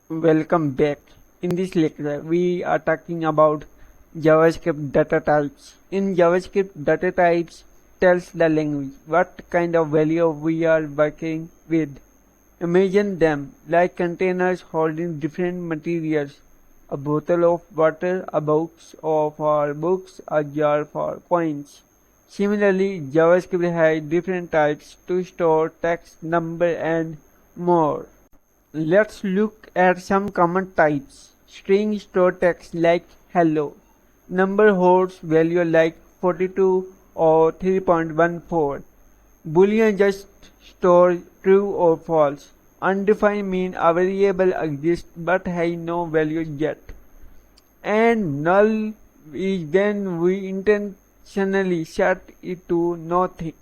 Welcome back. In this lecture, we are talking about JavaScript data types. In JavaScript, data types tells the language what kind of value we are working with. Imagine them like containers holding different materials: a bottle of water, a box for books, a jar for coins. Similarly, JavaScript has different types to store text, number, and more. Let's look at some common types. String store text like hello. Number holds value like 42 or 3.14. Boolean just store true or false. Undefined mean a variable exists but has no value yet. And null is when we intentionally set it to nothing.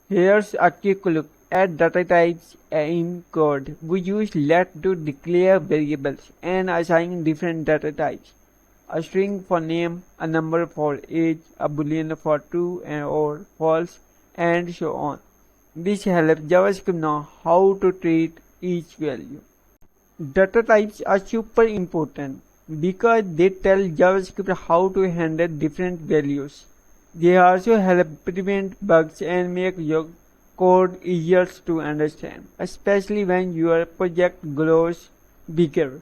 Here's a quick look at data types in code. We use let to declare variables and assign different data types. A string for name, a number for age, a boolean for true or false, and so on. This helps JavaScript know how to treat each value. Data types are super important because they tell JavaScript how to handle different values. They also help prevent bugs and make your code easier to understand, especially when your project grows bigger.